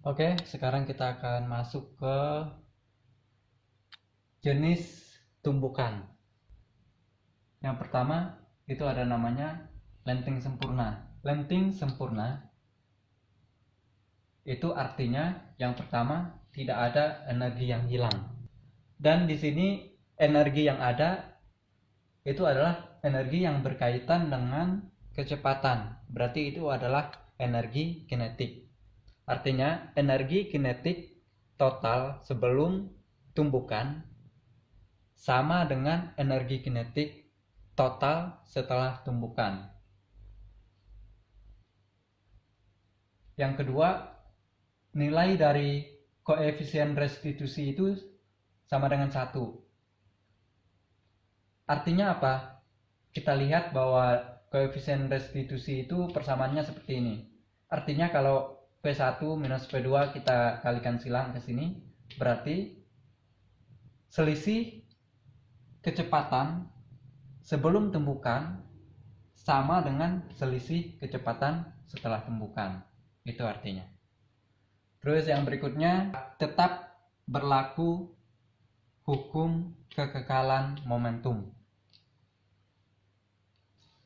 Oke, sekarang kita akan masuk ke jenis tumbukan. Yang pertama itu ada namanya lenting sempurna. Lenting sempurna itu artinya yang pertama tidak ada energi yang hilang. Dan di sini energi yang ada itu adalah energi yang berkaitan dengan kecepatan. Berarti itu adalah energi kinetik. Artinya energi kinetik total sebelum tumbukan sama dengan energi kinetik total setelah tumbukan. Yang kedua, nilai dari koefisien restitusi itu sama dengan 1. Artinya apa? Kita lihat bahwa koefisien restitusi itu persamaannya seperti ini. Artinya kalau V1 minus V2 kita kalikan silang ke sini, berarti selisih kecepatan sebelum tumbukan sama dengan selisih kecepatan setelah tumbukan. Itu artinya. Terus yang berikutnya, tetap berlaku hukum kekekalan momentum.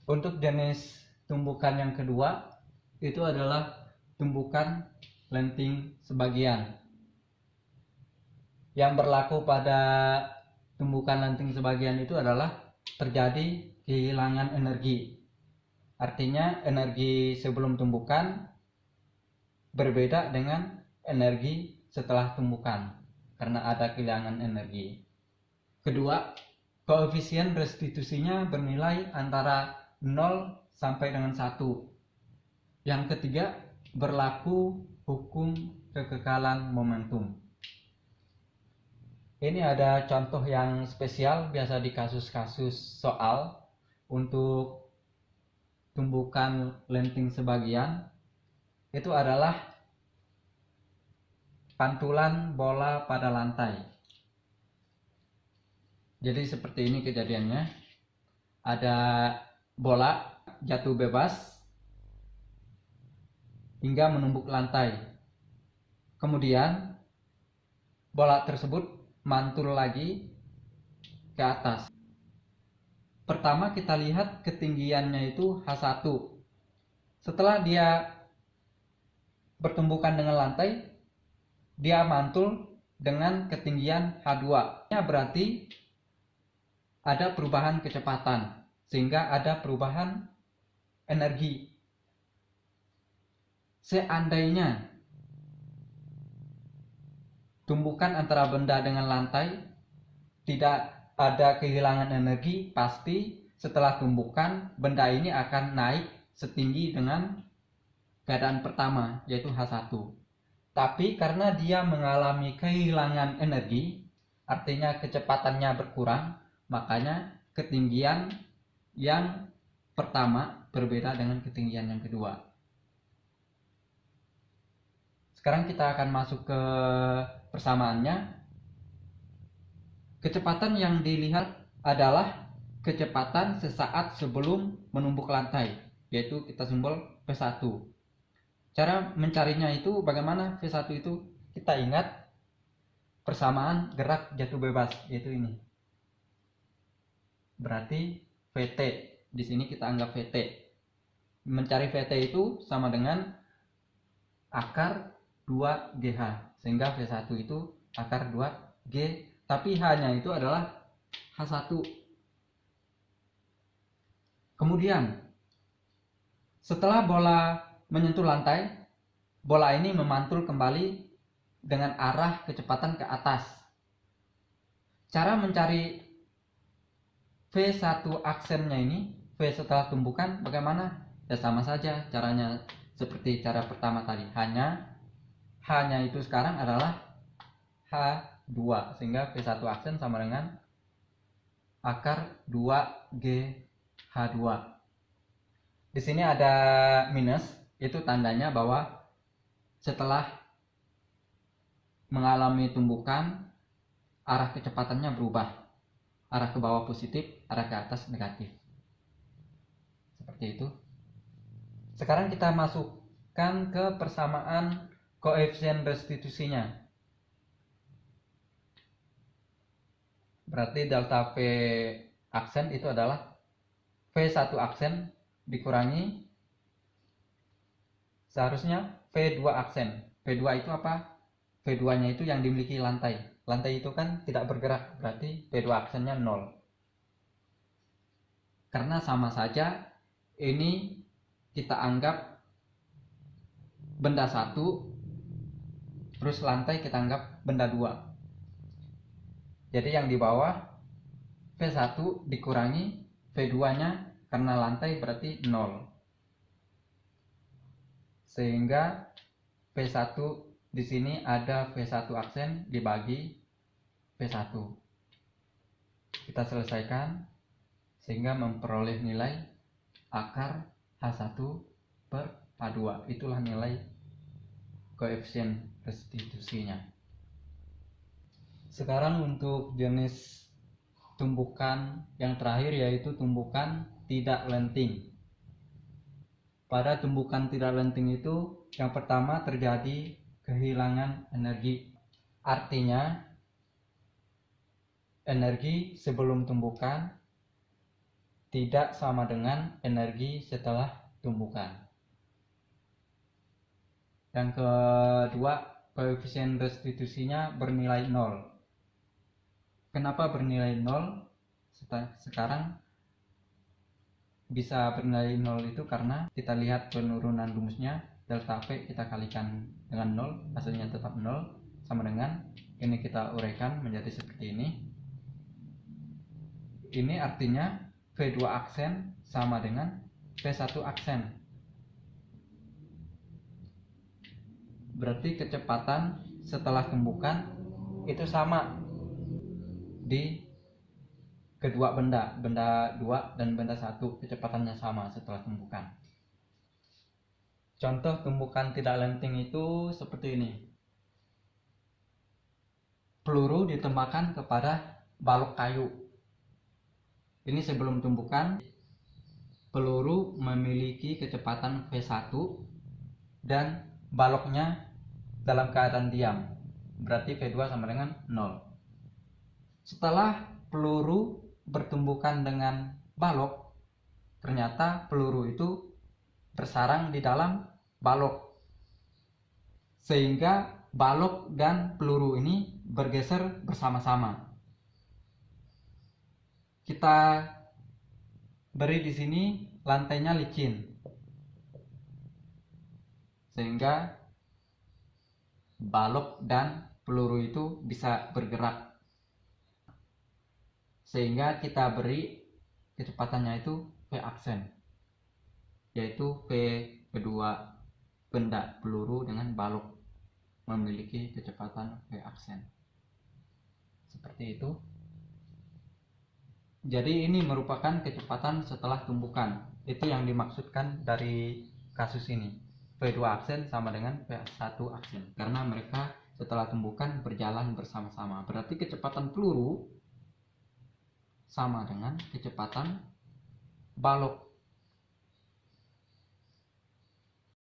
Untuk jenis tumbukan yang kedua, itu adalah tumbukan lenting sebagian. Yang berlaku pada tumbukan lenting sebagian itu adalah terjadi kehilangan energi. Artinya energi sebelum tumbukan berbeda dengan energi setelah tumbukan karena ada kehilangan energi. Kedua, koefisien restitusinya bernilai antara 0 sampai dengan 1. Yang ketiga, berlaku hukum kekekalan momentum. Ini ada contoh yang spesial biasa di kasus-kasus soal untuk tumbukan lenting sebagian. Itu adalah pantulan bola pada lantai. Jadi seperti ini kejadiannya. Ada bola jatuh bebas hingga menumbuk lantai. Kemudian bola tersebut mantul lagi ke atas. Pertama kita lihat ketinggiannya itu H1. Setelah dia bertumbukan dengan lantai, dia mantul dengan ketinggian H2. Berarti ada perubahan kecepatan sehingga ada perubahan energi. Seandainya tumbukan antara benda dengan lantai tidak ada kehilangan energi, pasti setelah tumbukan benda ini akan naik setinggi dengan keadaan pertama, yaitu H1. Tapi karena dia mengalami kehilangan energi, artinya kecepatannya berkurang, makanya ketinggian yang pertama berbeda dengan ketinggian yang kedua. Sekarang kita akan masuk ke persamaannya. Kecepatan yang dilihat adalah kecepatan sesaat sebelum menumbuk lantai, yaitu kita simbol V1. Cara mencarinya itu bagaimana? V1 itu kita ingat persamaan gerak jatuh bebas, yaitu ini. Berarti VT. Di sini kita anggap VT. Mencari VT itu sama dengan akar 2GH. Sehingga V1 itu akar 2G, tapi H-nya itu adalah H1. Kemudian setelah bola menyentuh lantai, bola ini memantul kembali dengan arah kecepatan ke atas. Cara mencari V1 aksennya ini, V setelah tumbukan bagaimana? Ya sama saja caranya seperti cara pertama tadi. H-nya itu sekarang adalah H2 sehingga V1 aksen sama dengan akar 2G H2. Di sini ada minus, itu tandanya bahwa setelah mengalami tumbukan arah kecepatannya berubah, arah ke bawah positif, arah ke atas negatif, seperti itu. Sekarang kita masukkan ke persamaan koefisien restitusinya. Berarti delta V aksen itu adalah V1 aksen dikurangi seharusnya V2 aksen. V2 itu apa? V2 nya itu yang dimiliki lantai. Lantai itu kan tidak bergerak, berarti V2 aksennya 0. Karena sama saja, ini kita anggap benda 1, terus lantai kita anggap benda 2. Jadi yang di bawah V1 dikurangi V2 nya karena lantai berarti 0. Sehingga V1 di sini ada V1 aksen dibagi V1. Kita selesaikan sehingga memperoleh nilai akar H1 per H2. Itulah nilai koefisien restitusinya. Sekarang untuk jenis tumbukan yang terakhir, yaitu tumbukan tidak lenting. Pada tumbukan tidak lenting itu yang pertama terjadi kehilangan energi. Artinya energi sebelum tumbukan tidak sama dengan energi setelah tumbukan. Yang kedua, koefisien restitusinya bernilai 0. Kenapa bernilai 0? Sekarang bisa bernilai 0 itu karena kita lihat penurunan rumusnya, delta V kita kalikan dengan 0, hasilnya tetap 0, sama dengan ini kita uraikan menjadi seperti ini. Ini artinya V2 aksen sama dengan V1 aksen. Berarti kecepatan setelah tumbukan itu sama di kedua benda 2 dan benda 1, kecepatannya sama setelah tumbukan. Contoh tumbukan tidak lenting itu seperti ini. Peluru ditembakkan kepada balok kayu. Ini sebelum tumbukan. Peluru memiliki kecepatan V1 dan baloknya dalam keadaan diam. Berarti V2 sama dengan 0. Setelah peluru bertumbukan dengan balok, ternyata peluru itu bersarang di dalam balok, sehingga balok dan peluru ini bergeser bersama-sama. Kita beri di sini lantainya licin, sehingga balok dan peluru itu bisa bergerak. Sehingga kita beri kecepatannya itu V aksen, yaitu V kedua benda peluru dengan balok memiliki kecepatan V aksen. Seperti itu. Jadi ini merupakan kecepatan setelah tumbukan. Itu yang dimaksudkan dari kasus ini. V2 aksen sama dengan V1 aksen, karena mereka setelah tumbukan berjalan bersama-sama. Berarti kecepatan peluru sama dengan kecepatan balok.